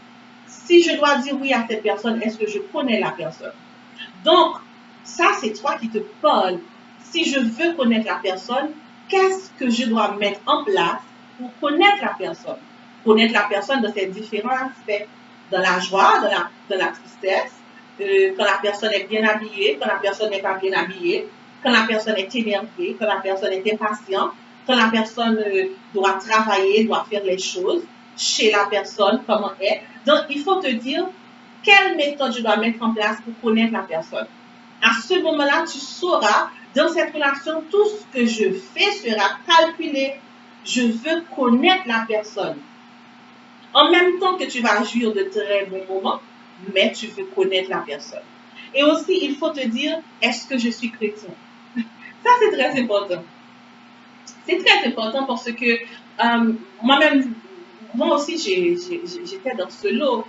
si je dois dire oui à cette personne, est-ce que je connais la personne? Donc, ça, c'est toi qui te parles. Si je veux connaître la personne, qu'est-ce que je dois mettre en place pour connaître la personne? Connaître la personne dans ses différents aspects. Dans la joie, dans la tristesse, quand la personne est bien habillée, quand la personne n'est pas bien habillée, quand la personne est énervée, quand la personne est impatiente, quand la personne doit travailler, doit faire les choses chez la personne, comment elle est. Donc, il faut te dire quelle méthode je dois mettre en place pour connaître la personne. À ce moment-là, tu sauras, dans cette relation, tout ce que je fais sera calculé. Je veux connaître la personne. En même temps que tu vas jouir de très bons moments, mais tu veux connaître la personne. Et aussi, il faut te dire, est-ce que je suis chrétien? Ça, c'est très important. C'est très important parce que moi-même, moi aussi, j'étais dans ce lot.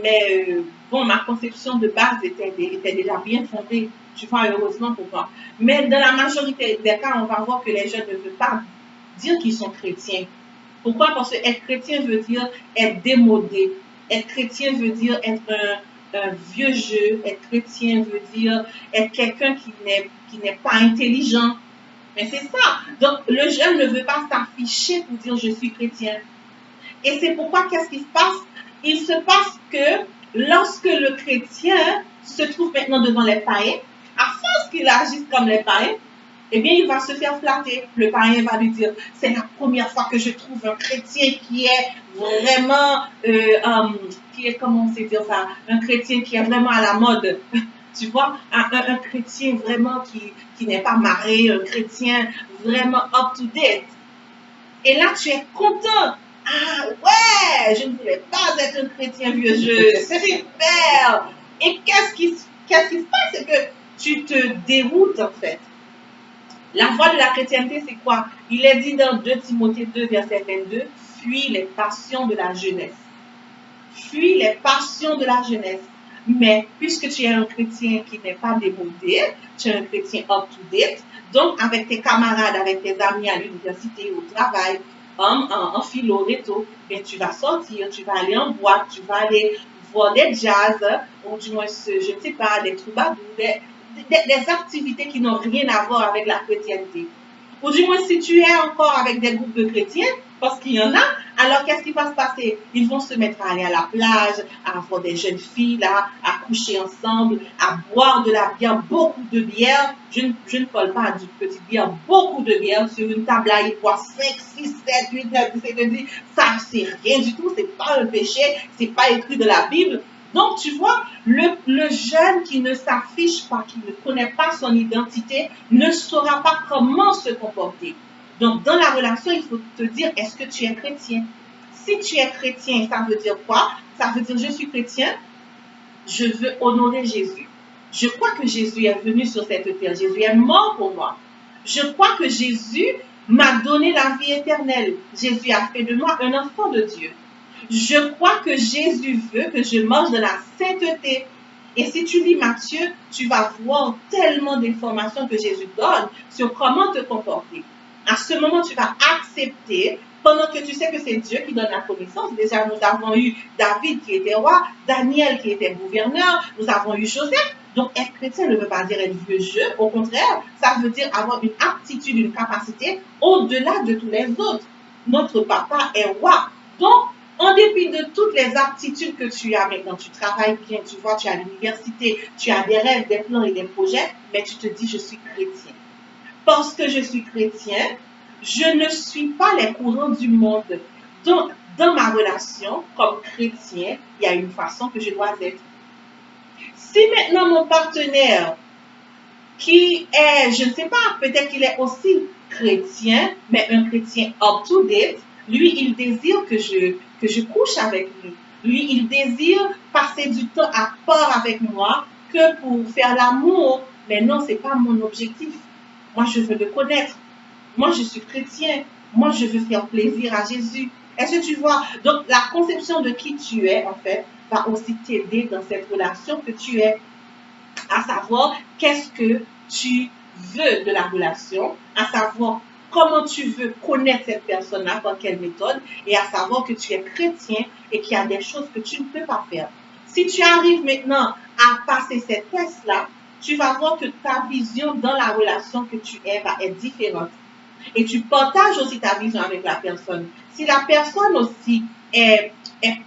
Mais bon, ma conception de base était déjà bien fondée. Tu vois, heureusement pour moi. Mais dans la majorité des cas, on va voir que les jeunes ne veulent pas dire qu'ils sont chrétiens. Pourquoi? Parce que être chrétien veut dire être démodé. Être chrétien veut dire être un vieux jeu. Être chrétien veut dire être quelqu'un qui n'est pas intelligent. Mais c'est ça. Donc, le jeune ne veut pas s'afficher pour dire je suis chrétien. Et c'est pourquoi, qu'est-ce qui se passe? Il se passe que lorsque le chrétien se trouve maintenant devant les païens, à force qu'il agisse comme les païens, eh bien, il va se faire flatter. Le païen va lui dire, c'est la première fois que je trouve un chrétien qui est vraiment, comment on sait dire ça, un chrétien qui est vraiment à la mode. Tu vois, un chrétien vraiment qui n'est pas marré, un chrétien vraiment up to date. Et là, tu es content. Ah ouais, je ne voulais pas être un chrétien vieux jeu. Super. Et qu'est-ce qui se passe? C'est que tu te déroutes en fait. La voie de la chrétienté, c'est quoi? Il est dit dans 2 Timothée 2, verset 22, fuis les passions de la jeunesse. Fuis les passions de la jeunesse. Mais puisque tu es un chrétien qui n'est pas démodé, tu es un chrétien up to date, donc avec tes camarades, avec tes amis à l'université, au travail, en philo, réto, bien, tu vas sortir, tu vas aller en boîte, tu vas aller voir des jazz, ou du moins, je ne sais pas, des troubadours, des activités qui n'ont rien à voir avec la chrétienté. Ou du moins, si tu es encore avec des groupes de chrétiens, parce qu'il y en a, alors qu'est-ce qui va se passer? Ils vont se mettre à aller à la plage, à avoir des jeunes filles là, à coucher ensemble, à boire de la bière, beaucoup de bière. Je ne parle pas du petit bière, beaucoup de bière sur une table là, ils boivent 5, 6, 7, 8, 9, 17, 18. Ça, c'est rien du tout, c'est pas un péché, c'est pas écrit de la Bible. Donc, tu vois, le jeune qui ne s'affiche pas, qui ne connaît pas son identité, ne saura pas comment se comporter. Donc, dans la relation, il faut te dire, est-ce que tu es chrétien? Si tu es chrétien, ça veut dire quoi? Ça veut dire, je suis chrétien, je veux honorer Jésus. Je crois que Jésus est venu sur cette terre. Jésus est mort pour moi. Je crois que Jésus m'a donné la vie éternelle. Jésus a fait de moi un enfant de Dieu. Je crois que Jésus veut que je marche dans la sainteté. Et si tu lis Matthieu, tu vas voir tellement d'informations que Jésus donne sur comment te comporter. À ce moment, tu vas accepter, pendant que tu sais que c'est Dieu qui donne la connaissance. Déjà, nous avons eu David qui était roi, Daniel qui était gouverneur, nous avons eu Joseph. Donc, être chrétien ne veut pas dire être vieux jeu. Au contraire, ça veut dire avoir une aptitude, une capacité au-delà de tous les autres. Notre papa est roi. Donc, en dépit de toutes les aptitudes que tu as maintenant, tu travailles bien, tu vois, tu es à l'université, tu as des rêves, des plans et des projets, mais tu te dis, je suis chrétien. Parce que je suis chrétien, je ne suis pas les courants du monde. Donc, dans ma relation, comme chrétien, il y a une façon que je dois être. Si maintenant mon partenaire, qui est, je ne sais pas, peut-être qu'il est aussi chrétien, mais un chrétien up to date, lui, il désire que je couche avec lui. Lui, il désire passer du temps à part avec moi que pour faire l'amour. Mais non, ce n'est pas mon objectif. Moi, je veux le connaître. Moi, je suis chrétien. Moi, je veux faire plaisir à Jésus. Est-ce que tu vois? Donc, la conception de qui tu es, en fait, va aussi t'aider dans cette relation que tu es. À savoir, qu'est-ce que tu veux de la relation, à savoir comment tu veux connaître cette personne-là, par quelle méthode, et à savoir que tu es chrétien et qu'il y a des choses que tu ne peux pas faire. Si tu arrives maintenant à passer ces tests-là, tu vas voir que ta vision dans la relation que tu es va être différente. Et tu partages aussi ta vision avec la personne. Si la personne aussi est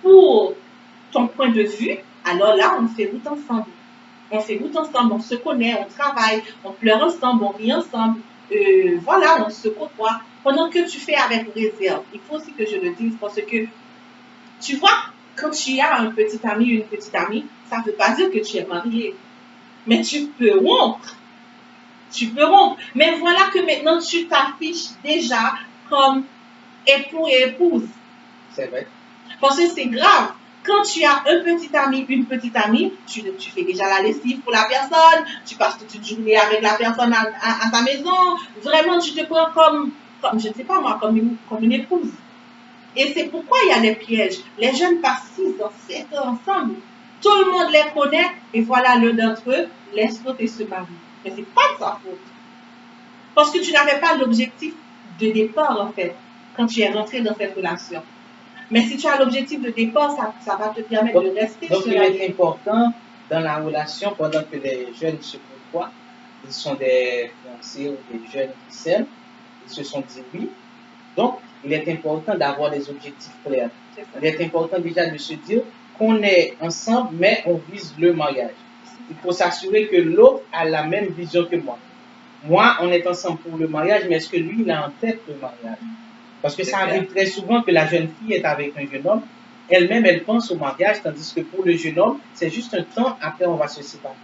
pour ton point de vue, alors là, on fait route ensemble. On fait route ensemble, on se connaît, on travaille, on pleure ensemble, on rit ensemble. Voilà, on se côtoie. Pendant que tu fais avec réserve, il faut aussi que je le dise parce que, tu vois, quand tu as un petit ami ou une petite amie, ça ne veut pas dire que tu es marié. mais tu peux rompre. Tu peux rompre. Mais voilà que maintenant, tu t'affiches déjà comme époux et épouse. C'est vrai. Parce que c'est grave. Quand tu as un petit ami, une petite amie, tu fais déjà la lessive pour la personne, tu passes toute une journée avec la personne à ta maison. Vraiment, tu te prends comme je ne sais pas moi, comme une épouse. Et c'est pourquoi il y a des pièges. Les jeunes passent 6 ans, 7 ans ensemble. Tout le monde les connaît et voilà l'un d'entre eux laisse l'autre et se marie. Mais c'est pas de sa faute. Parce que tu n'avais pas l'objectif de départ en fait, quand tu es rentré dans cette relation. Mais si tu as l'objectif de départ, ça va te permettre de rester Donc, sur il la est important dans la relation, pendant que les jeunes se côtoient, ils sont des fiancés ou des jeunes qui s'aiment, ils se sont dit oui. Donc, il est important d'avoir des objectifs clairs. Il est important déjà de se dire qu'on est ensemble, mais on vise le mariage. Il faut s'assurer que l'autre a la même vision que moi. Moi, on est ensemble pour le mariage, mais est-ce que lui, il a en tête le mariage? Parce que ça arrive très souvent que la jeune fille est avec un jeune homme, elle-même, elle pense au mariage, tandis que pour le jeune homme, c'est juste un temps, après on va se séparer.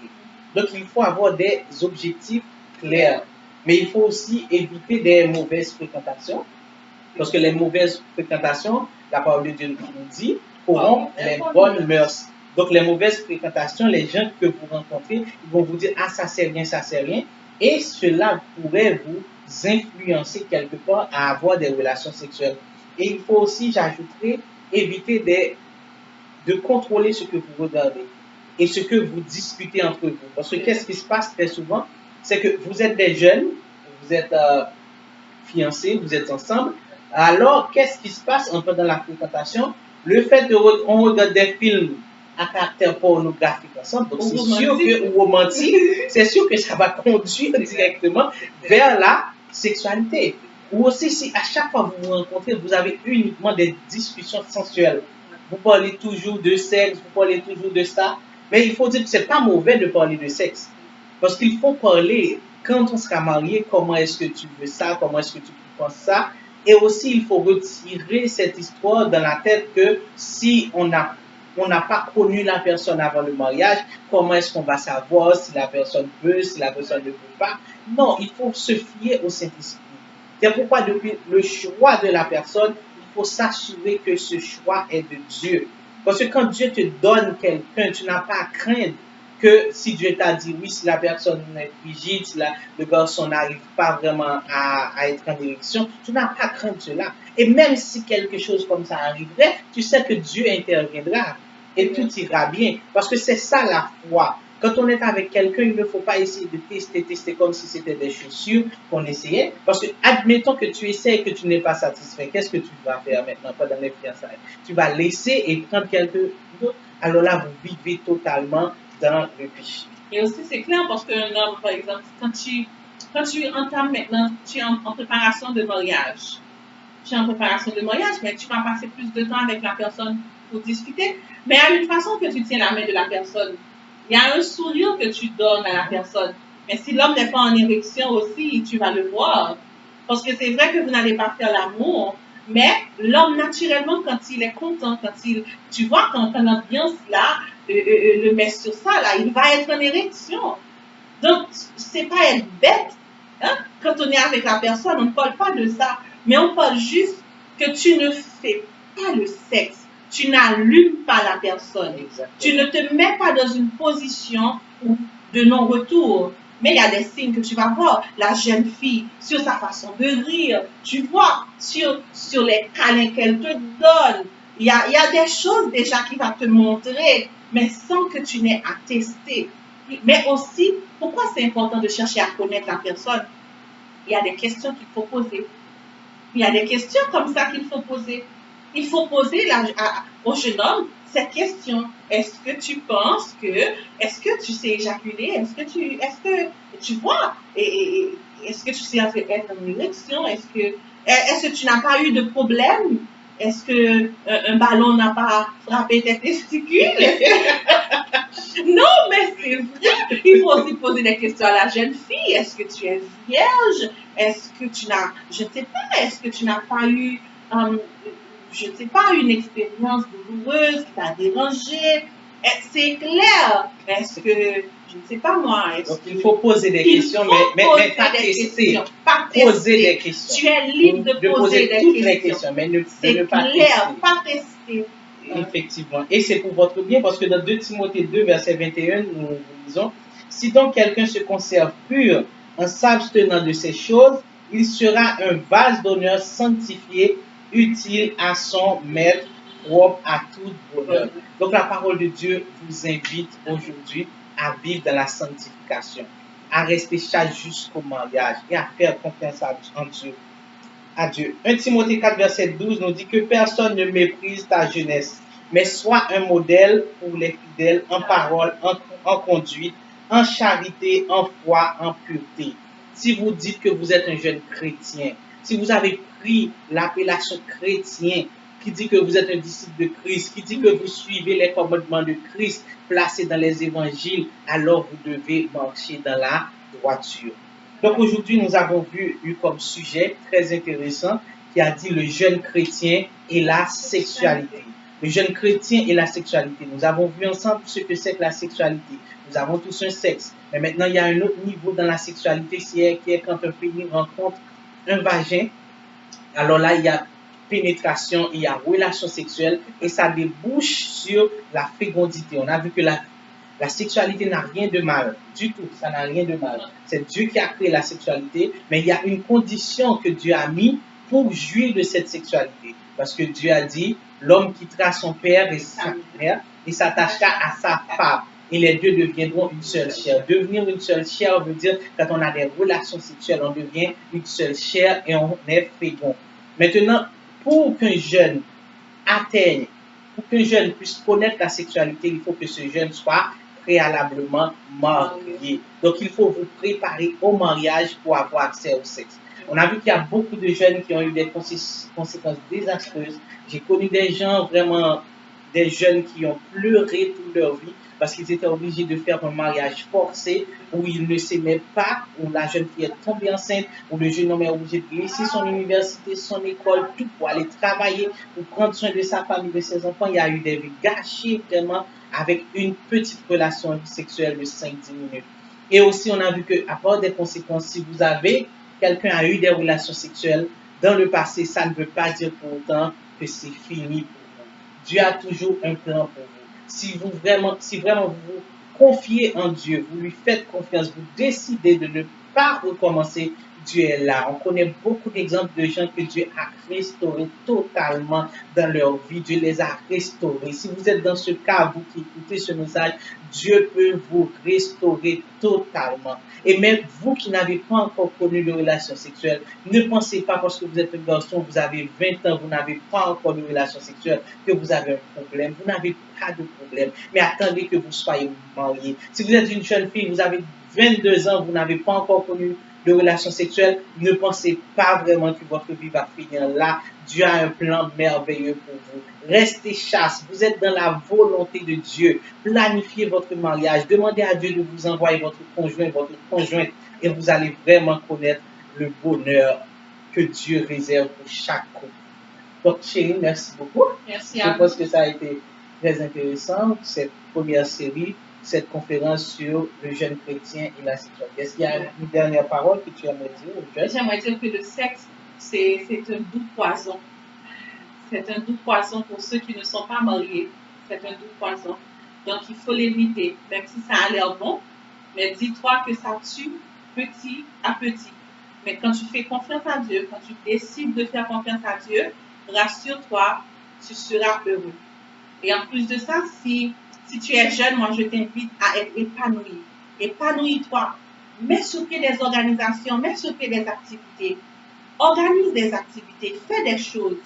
Donc il faut avoir des objectifs clairs. Mais il faut aussi éviter des mauvaises fréquentations, parce que les mauvaises fréquentations, la parole de Dieu nous dit, corrompent les bonnes mœurs. Donc les mauvaises fréquentations, les gens que vous rencontrez, ils vont vous dire, ah ça c'est rien, ça c'est rien. Et cela pourrait vous influencer quelque part à avoir des relations sexuelles. Et il faut aussi, j'ajouterais, éviter de contrôler ce que vous regardez et ce que vous discutez entre vous. Parce que qu'est-ce qui se passe très souvent? C'est que vous êtes des jeunes, vous êtes fiancés, vous êtes ensemble. Alors, qu'est-ce qui se passe un peu dans la fréquentation? Le fait qu'on regarde des films à caractère pornographique ensemble, donc c'est sûr que, ou romantique, c'est sûr que ça va conduire directement vers la sexualité. Ou aussi, si à chaque fois que vous vous rencontrez, vous avez uniquement des discussions sensuelles. Vous parlez toujours de sexe, vous parlez toujours de ça. Mais il faut dire que c'est pas mauvais de parler de sexe. Parce qu'il faut parler, quand on sera marié, comment est-ce que tu veux ça, comment est-ce que tu penses ça. Et aussi, il faut retirer cette histoire dans la tête que si on n'a pas connu la personne avant le mariage, comment est-ce qu'on va savoir si la personne veut, si la personne ne veut pas. Non, il faut se fier au Saint-Esprit. C'est pourquoi depuis le choix de la personne, il faut s'assurer que ce choix est de Dieu. Parce que quand Dieu te donne quelqu'un, tu n'as pas à craindre que si Dieu t'a dit oui, si la personne est frigide, si le garçon n'arrive pas vraiment à être en érection, tu n'as pas à craindre cela. Et même si quelque chose comme ça arriverait, tu sais que Dieu interviendra et tout ira bien. Parce que c'est ça la foi. Quand on est avec quelqu'un, il ne faut pas essayer de tester comme si c'était des chaussures qu'on essayait. Parce que, admettons que tu essaies et que tu n'es pas satisfait, qu'est-ce que tu vas faire maintenant pendant les fiançailles? Tu vas laisser et prendre quelqu'un d'autre. Alors là, vous vivez totalement dans le péché. Et aussi, c'est clair parce qu'un homme, par exemple, quand tu entames maintenant, tu es en préparation de mariage. Tu es en préparation de mariage, mais tu vas passer plus de temps avec la personne pour discuter. Mais il y a une façon que tu tiens la main de la personne. Il y a un sourire que tu donnes à la personne. Mais si l'homme n'est pas en érection aussi, tu vas le voir. Parce que c'est vrai que vous n'allez pas faire l'amour, mais l'homme, naturellement, quand il est content, tu vois, quand l'ambiance là, le met sur ça, là, il va être en érection. Donc, c'est pas être bête. Hein? Quand on est avec la personne, on ne parle pas de ça. Mais on parle juste que tu ne fais pas le sexe. Tu n'allumes pas la personne. Exactement. Tu ne te mets pas dans une position de non-retour. Mais il y a des signes que tu vas voir. La jeune fille, sur sa façon de rire, tu vois, sur les câlins qu'elle te donne. Il y a des choses déjà qui vont te montrer, mais sans que tu n'aies à tester. Mais aussi, pourquoi c'est important de chercher à connaître la personne? Il y a des questions qu'il faut poser. Il y a des questions comme ça qu'il faut poser. Il faut poser au jeune homme cette question. Est-ce que tu penses est-ce que tu sais éjaculer? Est-ce que tu vois? Est-ce que tu sais être en érection? Est-ce que tu n'as pas eu de problème? Est-ce que un ballon n'a pas frappé tes testicules? Non, mais c'est vrai. Il faut aussi poser des questions à la jeune fille. Est-ce que tu es vierge? Est-ce que tu n'as, je ne sais pas, est-ce que tu n'as pas eu, je ne sais pas, une expérience douloureuse qui t'a dérangé? C'est clair. Est-ce que, je ne sais pas moi, donc il faut poser des questions, mais pas tester. Poser des questions. Tu es libre de poser toutes des les questions, mais ne pas clair, pas tester. Effectivement. Et c'est pour votre bien, parce que dans 2 Timothée 2, verset 21, nous lisons, si donc quelqu'un se conserve pur en s'abstenant de ces choses, il sera un vase d'honneur sanctifié, utile à son maître, propre à tout bonheur. Donc la parole de Dieu vous invite aujourd'hui à vivre dans la sanctification, à rester chaste jusqu'au mariage et à faire confiance en Dieu. À Dieu. 1 Timothée 4, verset 12 nous dit que personne ne méprise ta jeunesse, mais sois un modèle pour les fidèles en parole, en conduite, en charité, en foi, en pureté. Si vous dites que vous êtes un jeune chrétien, si vous avez pris l'appellation chrétien, qui dit que vous êtes un disciple de Christ, qui dit que vous suivez les commandements de Christ placés dans les évangiles, alors vous devez marcher dans la droiture. Donc aujourd'hui, nous avons eu comme sujet très intéressant qui a dit le jeune chrétien et la sexualité. Le jeune chrétien et la sexualité. Nous avons vu ensemble ce que c'est que la sexualité. Nous avons tous un sexe. Mais maintenant, il y a un autre niveau dans la sexualité qui est quand un pénis rencontre un vagin. Alors là, il y a pénétration, il y a relation sexuelle et ça débouche sur la fécondité. On a vu que la sexualité n'a rien de mal, du tout, ça n'a rien de mal. C'est Dieu qui a créé la sexualité, mais il y a une condition que Dieu a mis pour jouir de cette sexualité. Parce que Dieu a dit, l'homme quittera son père et sa mère et s'attachera à sa femme. Et les deux deviendront une seule chair. Devenir une seule chair veut dire, quand on a des relations sexuelles, on devient une seule chair et on est fécond. Maintenant, pour qu'un jeune atteigne, pour qu'un jeune puisse connaître la sexualité, il faut que ce jeune soit préalablement marié. Donc, il faut vous préparer au mariage pour avoir accès au sexe. On a vu qu'il y a beaucoup de jeunes qui ont eu des conséquences désastreuses. J'ai connu des gens, vraiment, des jeunes qui ont pleuré toute leur vie parce qu'ils étaient obligés de faire un mariage forcé où ils ne s'aimaient pas, où la jeune fille est tombée enceinte, où le jeune homme est obligé de laisser son université, son école, tout pour aller travailler, pour prendre soin de sa famille, de ses enfants. Il y a eu des vies gâchées vraiment avec une petite relation sexuelle de 5-10 minutes. Et aussi, on a vu qu'à part des conséquences, si vous avez, quelqu'un a eu des relations sexuelles dans le passé, ça ne veut pas dire pour autant que c'est fini pour vous. Dieu a toujours un plan pour vous. Si vraiment vous vous confiez en Dieu, vous lui faites confiance, vous décidez de ne pas recommencer, Dieu est là. On connaît beaucoup d'exemples de gens que Dieu a restaurés totalement dans leur vie. Dieu les a restaurés. Si vous êtes dans ce cas, vous qui écoutez ce message, Dieu peut vous restaurer totalement. Et même vous qui n'avez pas encore connu de relation sexuelle, ne pensez pas parce que vous êtes un garçon, vous avez 20 ans, vous n'avez pas encore de relation sexuelle, que vous avez un problème. Vous n'avez pas de problème. Mais attendez que vous soyez marié. Si vous êtes une jeune fille, vous avez 22 ans, vous n'avez pas encore connu de relations sexuelles, ne pensez pas vraiment que votre vie va finir là. Dieu a un plan merveilleux pour vous. Restez chaste. Vous êtes dans la volonté de Dieu. Planifiez votre mariage. Demandez à Dieu de vous envoyer votre conjoint, votre conjointe, et vous allez vraiment connaître le bonheur que Dieu réserve pour chaque couple. Donc, chérie, merci beaucoup. Merci Je pense que ça a été très intéressant, cette première série, cette conférence sur le jeune chrétien et la sexualité. Est-ce qu'il y a une dernière parole que tu aimerais dire? J'aimerais dire que le sexe, c'est un doux poison. C'est un doux poison pour ceux qui ne sont pas mariés. C'est un doux poison. Donc, il faut l'éviter, même si ça a l'air bon. Mais dis-toi que ça tue petit à petit. Mais quand tu fais confiance à Dieu, quand tu décides de faire confiance à Dieu, rassure-toi, tu seras heureux. Et en plus de ça, si tu es jeune, moi je t'invite à être épanoui. Épanouis-toi. Mets sur pied des organisations, mets sur pied des activités. Organise des activités, fais des choses.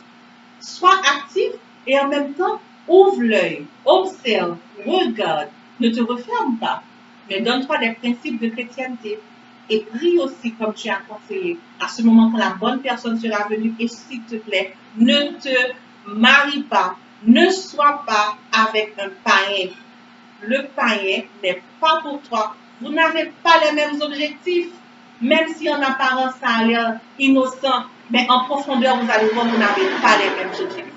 Sois actif et en même temps, ouvre l'œil, observe, regarde. Ne te referme pas, mais donne-toi des principes de chrétienté. Et prie aussi comme tu as conseillé. À ce moment, quand la bonne personne sera venue, et s'il te plaît, ne te marie pas. Ne sois pas avec un païen. Le païen n'est pas pour toi. Vous n'avez pas les mêmes objectifs. Même si en apparence ça a l'air innocent, mais en profondeur, vous allez voir, vous n'avez pas les mêmes objectifs.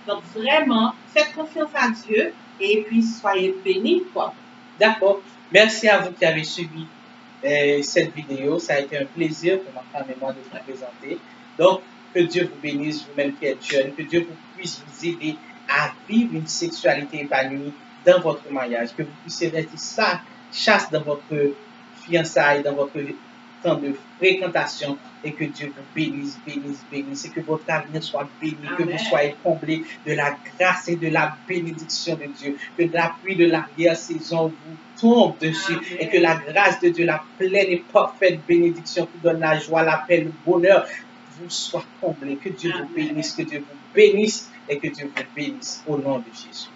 Donc vraiment, faites confiance à Dieu et puis soyez bénis, quoi. D'accord. Merci à vous qui avez suivi cette vidéo. Ça a été un plaisir pour ma femme et moi de vous présenter. Donc, que Dieu vous bénisse, vous-même qui êtes jeune, que Dieu puisse vous aider à vivre une sexualité épanouie dans votre mariage, que vous puissiez rester chaste dans votre fiançailles, dans votre temps de fréquentation, et que Dieu vous bénisse, bénisse, bénisse, et que votre avenir soit béni, Amen. que vous soyez comblés de la grâce et de la bénédiction de Dieu, que la pluie de l'arrière-saison vous tombe dessus, Amen. et que la grâce de Dieu, la pleine et parfaite bénédiction qui donne la joie, la paix, le bonheur, vous soit comblé. Que Dieu Amen. vous bénisse, que Dieu vous bénisse, et que Dieu vous bénisse au nom de Jésus.